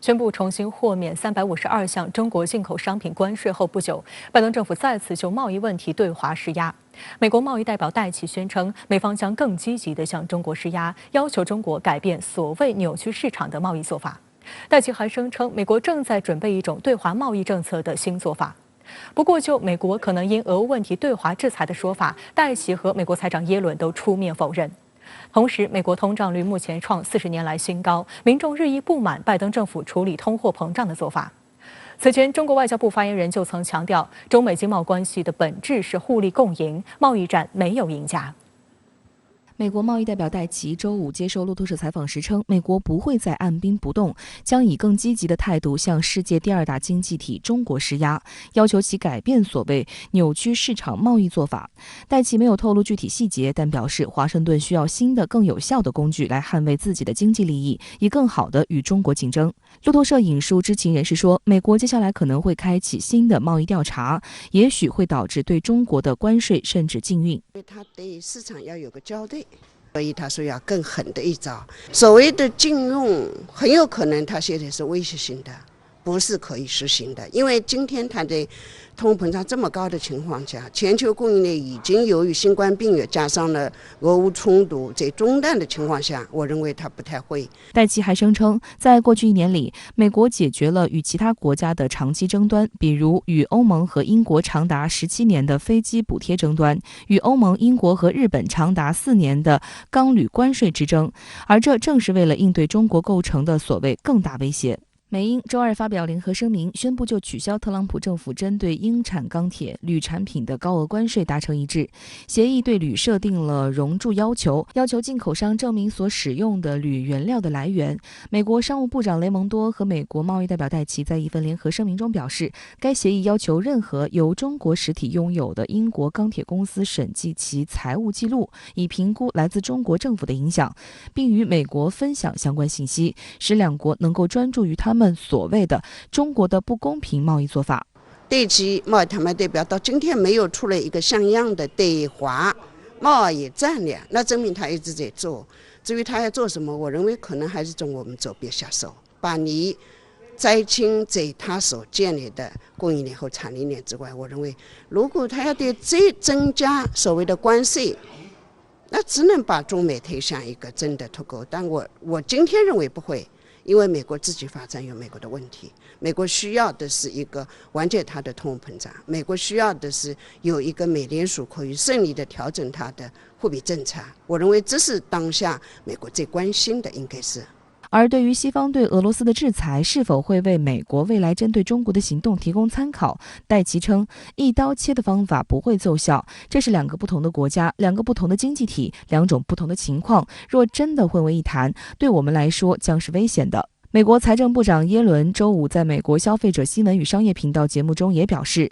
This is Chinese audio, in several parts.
宣布重新豁免352项中国进口商品关税后不久，拜登政府再次就贸易问题对华施压。美国贸易代表戴琪宣称，美方将更积极地向中国施压，要求中国改变所谓扭曲市场的贸易做法。戴琪还声称，美国正在准备一种对华贸易政策的新做法。不过，就美国可能因俄乌问题对华制裁的说法，戴琪和美国财长耶伦都出面否认。同时，美国通胀率目前创40年来新高，民众日益不满拜登政府处理通货膨胀的做法。此前，中国外交部发言人就曾强调，中美经贸关系的本质是互利共赢，贸易战没有赢家。美国贸易代表戴琪周五接受路透社采访时称，美国不会再按兵不动，将以更积极的态度向世界第2大经济体中国施压，要求其改变所谓扭曲市场贸易做法。戴琪没有透露具体细节，但表示华盛顿需要新的、更有效的工具来捍卫自己的经济利益，以更好地与中国竞争。路透社引述知情人士说，美国接下来可能会开启新的贸易调查，也许会导致对中国的关税甚至禁运。他对市场要有个交代。所以他说要更狠的一招，所谓的禁用很有可能他现在是威胁性的，不是可以实行的。因为今天他在通货膨胀这么高的情况下，全球供应链已经由于新冠病毒加上了俄乌冲突在中断的情况下，我认为他不太会。戴琪还声称，在过去1年里，美国解决了与其他国家的长期争端，比如与欧盟和英国长达17年的飞机补贴争端，与欧盟、英国和日本长达4年的钢铝关税之争，而这正是为了应对中国构成的所谓更大威胁。美英周2发表联合声明，宣布就取消特朗普政府针对英产钢铁、铝产品的高额关税达成一致。协议对铝设定了熔铸要求，要求进口商证明所使用的铝原料的来源。美国商务部长雷蒙多和美国贸易代表戴琪在一份联合声明中表示，该协议要求任何由中国实体拥有的英国钢铁公司审计其财务记录，以评估来自中国政府的影响，并与美国分享相关信息，使两国能够专注于他们所谓的中国的不公平贸易做法。对其贸易谈判代表到今天没有出来一个像样的对华贸易战略，那证明他一直在做。至于他要做什么，我认为可能还是从我们左边下手，把你摘清在他所建立的供应链和产业链之外。我认为如果他要对这增加所谓的关税，那只能把中美推向一个真的脱钩。但我今天认为不会，因为美国自己发展有美国的问题，美国需要的是一个缓解它的通货膨胀，美国需要的是有一个美联储可以顺利的调整它的货币政策。我认为这是当下美国最关心的，应该是。而对于西方对俄罗斯的制裁是否会为美国未来针对中国的行动提供参考，戴琪称一刀切的方法不会奏效，这是2个不同的国家、2个不同的经济体、2种不同的情况，若真的混为一谈，对我们来说将是危险的。美国财政部长耶伦周五在美国消费者新闻与商业频道节目中也表示，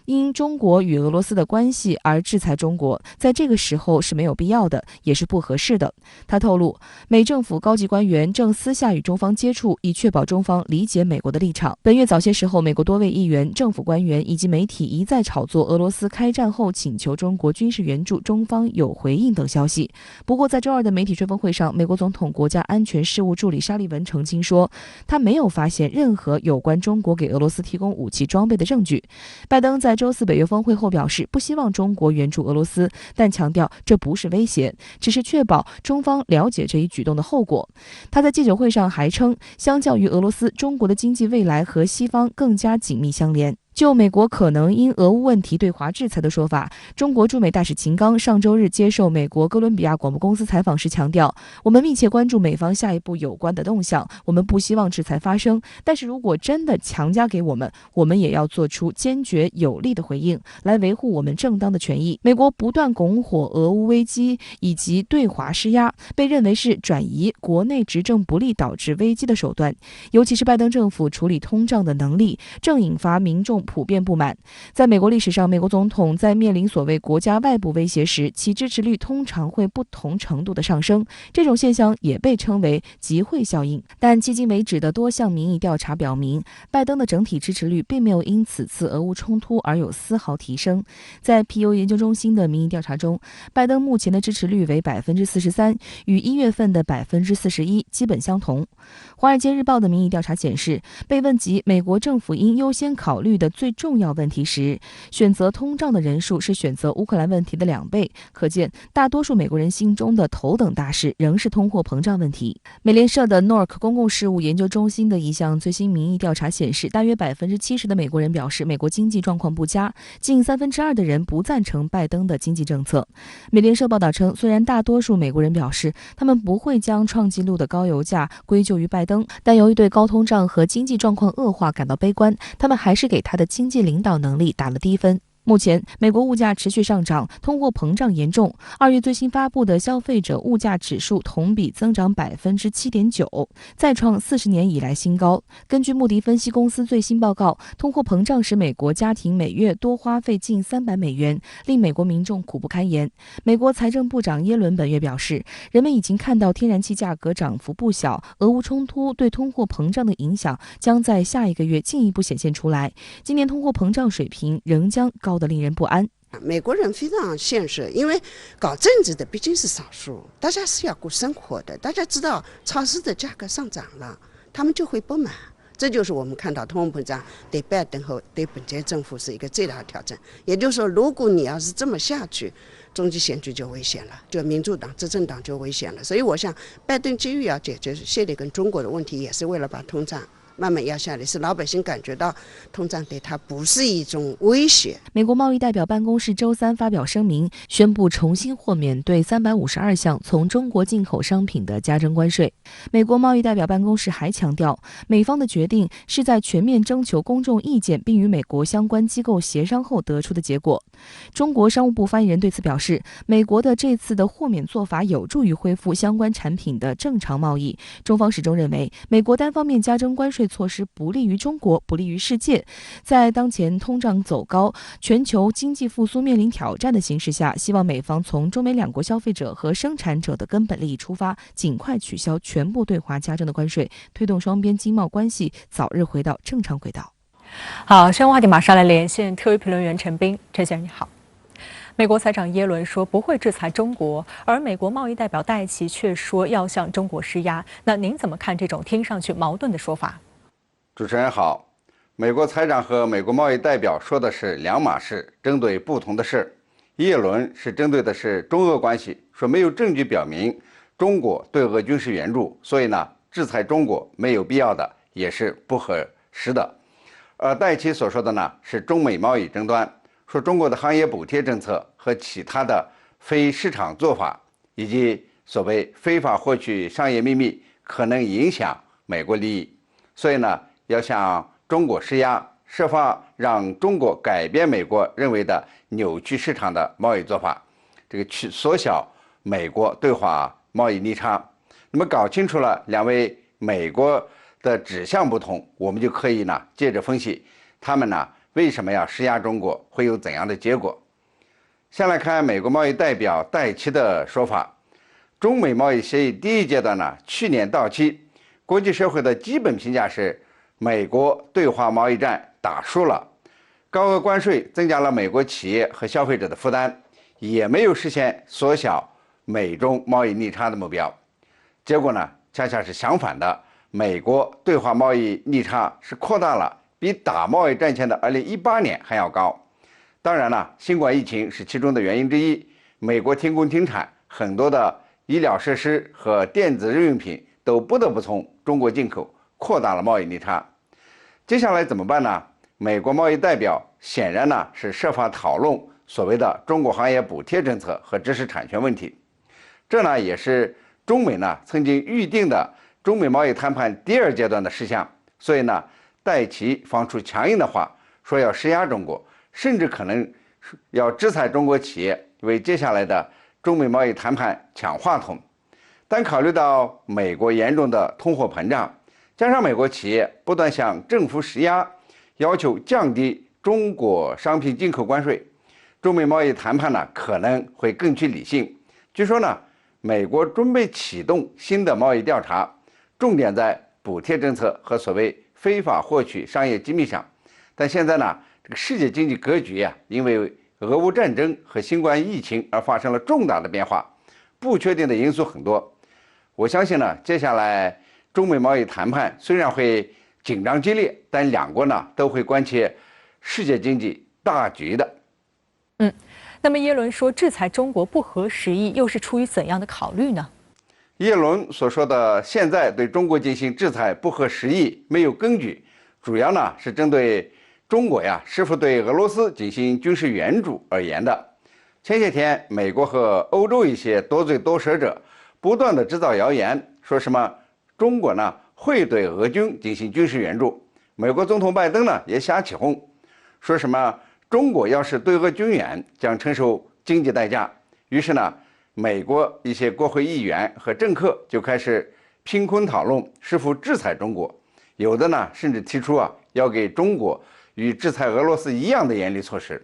因中国与俄罗斯的关系而制裁中国，在这个时候是没有必要的，也是不合适的。他透露，美政府高级官员正私下与中方接触，以确保中方理解美国的立场。本月早些时候，美国多位议员、政府官员以及媒体一再炒作俄罗斯开战后请求中国军事援助，中方有回应等消息。不过，在周2的媒体追风会上，美国总统国家安全事务助理沙利文澄清说，他没有发现任何有关中国给俄罗斯提供武器装备的证据。拜登在周4北约峰会后表示，不希望中国援助俄罗斯，但强调这不是威胁，只是确保中方了解这一举动的后果。他在记者会上还称，相较于俄罗斯，中国的经济未来和西方更加紧密相连。就美国可能因俄乌问题对华制裁的说法，中国驻美大使秦刚上周日接受美国哥伦比亚广播公司采访时强调，我们密切关注美方下一步有关的动向，我们不希望制裁发生，但是如果真的强加给我们，我们也要做出坚决有力的回应，来维护我们正当的权益。美国不断拱火俄乌危机以及对华施压，被认为是转移国内执政不力导致危机的手段，尤其是拜登政府处理通胀的能力，正引发民众普遍不满。在美国历史上，美国总统在面临所谓国家外部威胁时，其支持率通常会不同程度的上升。这种现象也被称为集会效应。但迄今为止的多项民意调查表明，拜登的整体支持率并没有因此次俄乌冲突而有丝毫提升。在皮尤研究中心的民意调查中，拜登目前的支持率为43%，与1月份的41%基本相同。华尔街日报的民意调查显示，被问及美国政府应优先考虑的最重要问题时，选择通胀的人数是选择乌克兰问题的2倍，可见大多数美国人心中的头等大事仍是通货膨胀问题。美联社的 NORC 公共事务研究中心的一项最新民意调查显示，大约70%的美国人表示美国经济状况不佳，近2/3的人不赞成拜登的经济政策。美联社报道称，虽然大多数美国人表示他们不会将创纪录的高油价归咎于拜登，但由于对高通胀和经济状况恶化感到悲观，他们还是给他的经济领导能力打了低分。目前，美国物价持续上涨，通货膨胀严重。2月最新发布的消费者物价指数同比增长7.9%，再创40年以来新高。根据穆迪分析公司最新报告，通货膨胀使美国家庭每月多花费近$300，令美国民众苦不堪言。美国财政部长耶伦本月表示，人们已经看到天然气价格涨幅不小，俄乌冲突对通货膨胀的影响将在下一个月进一步显现出来。今年通货膨胀水平仍将高得令人不安。美国人非常现实，因为搞政治的毕竟是少数，大家是要过生活的。大家知道超市的价格上涨了，他们就会不满。这就是我们看到通货膨胀对拜登和对本届政府是一个最大的挑战。也就是说，如果你要是这么下去，中期选举就危险了，就民主党执政党就危险了。所以我想，拜登急于要解决现在跟中国的问题，也是为了把通胀慢慢压下来，是老百姓感觉到通胀对他不是一种威胁。美国贸易代表办公室周三发表声明，宣布重新豁免对352项从中国进口商品的加征关税。美国贸易代表办公室还强调，美方的决定是在全面征求公众意见并与美国相关机构协商后得出的结果。中国商务部发言人对此表示，美国的这次的豁免做法有助于恢复相关产品的正常贸易。中方始终认为，美国单方面加征关税措施不利于中国，不利于世界。在当前通胀走高、全球经济复苏面临挑战的形势下，希望美方从中美两国消费者和生产者的根本利益出发，尽快取消全部对华加征的关税，推动双边经贸关系早日回到正常轨道。好，相关话题马上来连线特约评论员陈斌。陈先生你好。美国财长耶伦说不会制裁中国，而美国贸易代表戴琪却说要向中国施压。那您怎么看这种听上去矛盾的说法？主持人好，美国财长和美国贸易代表说的是两码事，针对不同的事。耶伦是针对的是中俄关系，说没有证据表明中国对俄军事援助，所以呢，制裁中国没有必要的，也是不合适的。而戴琪所说的呢是中美贸易争端，说中国的行业补贴政策和其他的非市场做法，以及所谓非法获取商业秘密，可能影响美国利益，所以呢，要向中国施压，设法让中国改变美国认为的扭曲市场的贸易做法，这个去缩小美国对华贸易逆差。那么搞清楚了两位美国的指向不同，我们就可以呢接着分析他们呢为什么要施压中国，会有怎样的结果。先来看美国贸易代表戴琪的说法，中美贸易协议第一阶段呢去年到期，国际社会的基本评价是美国对华贸易战打输了，高额关税增加了美国企业和消费者的负担，也没有实现缩小美中贸易逆差的目标。结果呢恰恰是相反的，美国对华贸易逆差是扩大了，比打贸易战前的2018年还要高。当然了，新冠疫情是其中的原因之一，美国停工停产，很多的医疗设施和电子日用品都不得不从中国进口，扩大了贸易逆差。接下来怎么办呢？美国贸易代表显然呢是设法讨论所谓的中国行业补贴政策和知识产权问题，这呢也是中美呢曾经预定的中美贸易谈判第二阶段的事项。所以呢，戴琪放出强硬的话，说要施压中国，甚至可能要制裁中国企业，为接下来的中美贸易谈判抢话筒。但考虑到美国严重的通货膨胀，加上美国企业不断向政府施压，要求降低中国商品进口关税，中美贸易谈判呢可能会更具理性。据说呢，美国准备启动新的贸易调查，重点在补贴政策和所谓非法获取商业机密上。但现在呢，这个世界经济格局呀，因为俄乌战争和新冠疫情而发生了重大的变化，不确定的因素很多。我相信呢，接下来中美贸易谈判虽然会紧张激烈，但两国呢都会关切世界经济大局的。那么耶伦说制裁中国不合时宜，又是出于怎样的考虑呢？耶伦所说的现在对中国进行制裁不合时宜、没有根据，主要呢是针对中国呀是否对俄罗斯进行军事援助而言的。前些天，美国和欧洲一些多嘴多舌者不断的制造谣言，说什么中国呢会对俄军进行军事援助。美国总统拜登呢也瞎起哄，说什么中国要是对俄军援，将承受经济代价。于是呢，美国一些国会议员和政客就开始贫困讨论是否制裁中国，有的呢甚至提出要给中国与制裁俄罗斯一样的严厉措施。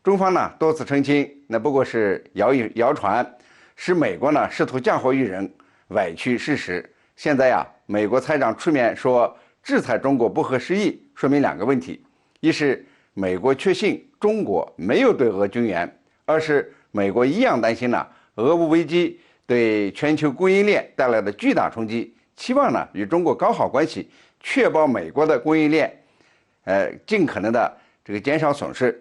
中方呢多次澄清，那不过是谣传，使美国呢试图嫁祸于人，歪曲事实。现在美国财长出面说制裁中国不合时宜，说明两个问题：一是美国确信中国没有对俄军援；二是美国一样担心俄乌危机对全球供应链带来的巨大冲击，期望呢与中国搞好关系，确保美国的供应链尽可能的减少损失。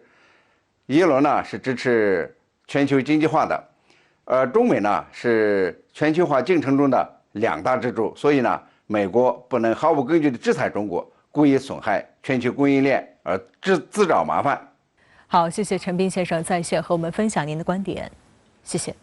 耶伦呢是支持全球经济化的，而中美呢是全球化进程中的两大支柱，所以呢，美国不能毫无根据的制裁中国，故意损害全球供应链而自找麻烦。好，谢谢陈斌先生在线和我们分享您的观点，谢谢。